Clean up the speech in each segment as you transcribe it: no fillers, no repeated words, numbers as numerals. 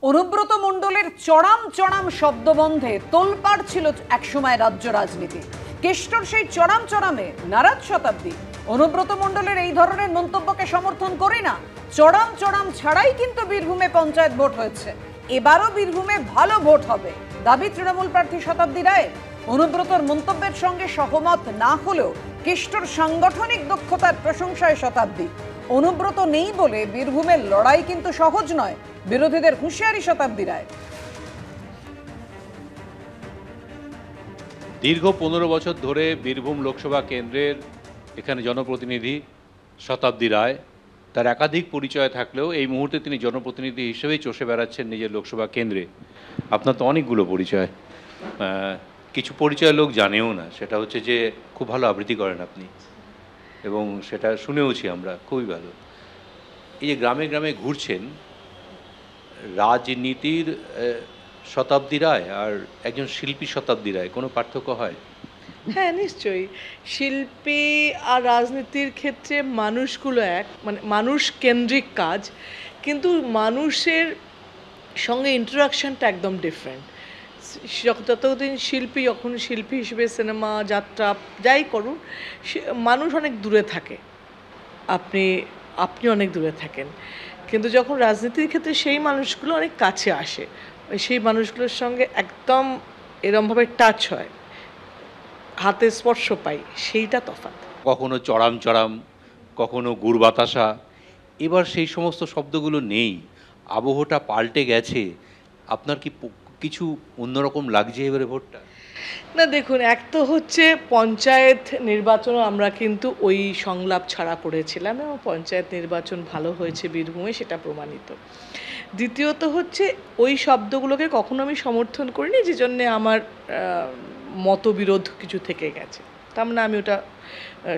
অনুব্রত মণ্ডলের চড়াম চড়াম শব্দবন্ধে তোলপাড় ছিল একসময় রাজ্য রাজনীতি। কেষ্টর সেই চড়াম চড়ামে নারাজ শতাব্দী। অনুব্রত মণ্ডলের এই ধরনের মন্তব্যকে সমর্থন করি না। চড়াম চড়াম ছাড়াই কিন্তু বীরভূমে পঞ্চায়েত ভোট হয়েছে, এবারও বীরভূমে ভালো ভোট হবে দাবি তৃণমূল প্রার্থী শতাব্দী রায়। অনুব্রতর মন্তব্যের সঙ্গে সহমত না হলেও কেষ্টর সাংগঠনিক দক্ষতার প্রশংসায় শতাব্দী। অনুব্রত নেই বলে বীরভূমের লড়াই কিন্তু সহজ নয়, বিরোধীদের হুঁশিয়ারি শতাব্দী রায়। দীর্ঘ 15 বছর ধরে বীরভূম লোকসভা কেন্দ্রের এখানে জনপ্রতিনিধি শতাব্দী রায়। তার একাধিক পরিচয় থাকলেও এই মুহূর্তে তিনি জনপ্রতিনিধি হিসেবেই চষে বেড়াচ্ছেন নিজের লোকসভা কেন্দ্রে। আপনার তো অনেকগুলো পরিচয়, কিছু পরিচয় লোক জানেও না, সেটা হচ্ছে যে খুব ভালো আবৃত্তি করেন আপনি, এবং সেটা শুনেওছি আমরা, খুবই ভালো। এই যে গ্রামে গ্রামে ঘুরছেন, রাজনীতির শতাব্দী রায় আর একজন শিল্পী শতাব্দী রায় কোনো পার্থক্য হয়? হ্যাঁ, নিশ্চয়ই। শিল্পী আর রাজনীতির ক্ষেত্রে মানুষগুলো এক, মানে মানুষ কেন্দ্রিক কাজ, কিন্তু মানুষের সঙ্গে ইন্টারাকশনটা একদম ডিফারেন্ট। যতদিন শিল্পী, যখন শিল্পী হিসেবে সিনেমা যাত্রা যাই করুন, মানুষ অনেক দূরে থাকে, আপনি অনেক দূরে থাকেন। কিন্তু যখন রাজনীতির ক্ষেত্রে সেই মানুষগুলো অনেক কাছে আসে, সেই মানুষগুলোর সঙ্গে একদম এরমভাবে টাচ হয়, হাতে স্পর্শ পাই, সেইটা তফাৎ। কখনো চড়াম চড়াম, কখনো গুড় বাতাসা, এবার সেই সমস্ত শব্দগুলো নেই, আবহটা পাল্টে গেছে। আপনার কি কিছু অন্যরকম লাগছে এবারে ভোটটা? না দেখুন, এক তো হচ্ছে পঞ্চায়েত নির্বাচনও আমরা কিন্তু ওই সংলাপ ছাড়া করেছিলাম, এবং পঞ্চায়েত নির্বাচন ভালো হয়েছে বীরভূমে, সেটা প্রমাণিত। দ্বিতীয়ত হচ্ছে ওই শব্দগুলোকে কখনো আমি সমর্থন করিনি, যে জন্যে আমার মতবিরোধ কিছু থেকে গেছে, তার মানে আমি ওটা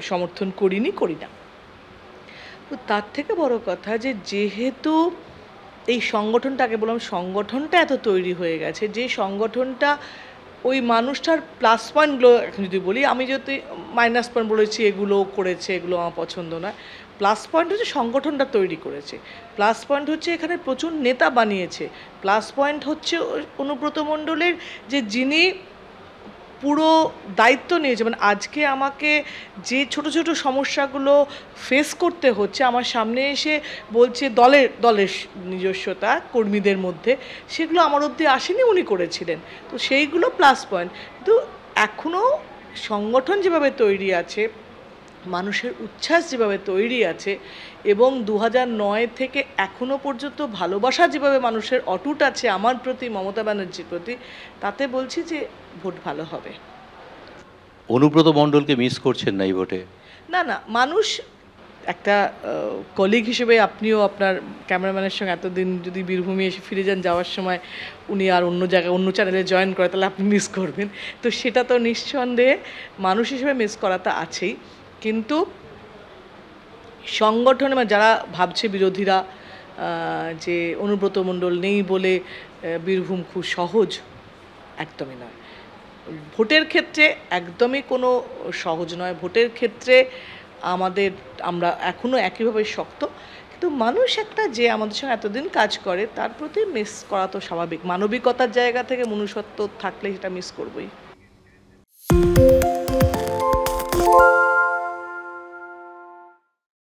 সমর্থন করি না। তো তার থেকে বড় কথা যে যেহেতু এই সংগঠনটাকে বললাম, সংগঠনটা এত তৈরি হয়ে গেছে, যে সংগঠনটা ওই মানুষটার প্লাস পয়েন্টগুলো এখন যদি বলি, আমি যদি মাইনাস পয়েন্ট বলেছি এগুলো করেছে, এগুলো আমার পছন্দ নয়, প্লাস পয়েন্ট হচ্ছে সংগঠনটা তৈরি করেছে, প্লাস পয়েন্ট হচ্ছে এখানে প্রচুর নেতা বানিয়েছে, প্লাস পয়েন্ট হচ্ছে অনুব্রত মণ্ডলের যে যিনি পুরো দায়িত্ব নিয়েছে। মানে আজকে আমাকে যে ছোট ছোট সমস্যাগুলো ফেস করতে হচ্ছে, আমার সামনে এসে বলছে দলের নিজস্বতা কর্মীদের মধ্যে, সেগুলো আমার অবধি আসেনি, উনি করেছিলেন। তো সেইগুলো প্লাস পয়েন্ট। কিন্তু এখনও সংগঠন যেভাবে তৈরি আছে, মানুষের উচ্ছ্বাস যেভাবে তৈরি আছে, এবং 2009 থেকে এখনও পর্যন্ত ভালোবাসা যেভাবে মানুষের অটুট আছে আমার প্রতি, মমতা ব্যানার্জির প্রতি, তাতে বলছি যে ভোট ভালো হবে। অনুব্রত মণ্ডলকে মিস করছেন না এই ভোটে? না, মানুষ একটা কলিগ হিসেবে, আপনিও আপনার ক্যামেরাম্যানের সঙ্গে এতদিন যদি বীরভূমে এসে ফিরে যান, যাওয়ার সময় উনি আর অন্য জায়গায় অন্য চ্যানেলে জয়েন করে, তাহলে আপনি মিস করবেন। তো সেটা তো নিঃসন্দেহে মানুষ হিসেবে মিস করা তো আছেই, কিন্তু সংগঠনে যারা ভাবছে বিরোধীরা যে অনুব্রত মণ্ডল নেই বলে বীরভূম খুব সহজ, একদমই নয়। ভোটের ক্ষেত্রে একদমই কোনো সহজ নয়। ভোটের ক্ষেত্রে আমরা এখনও একইভাবে শক্ত, কিন্তু মানুষ একটা যে আমাদের সঙ্গে এতদিন কাজ করে, তার প্রতি মিস করা তো স্বাভাবিক। মানবিকতার জায়গা থেকে মনুষ্যত্ব থাকলে সেটা মিস করবই।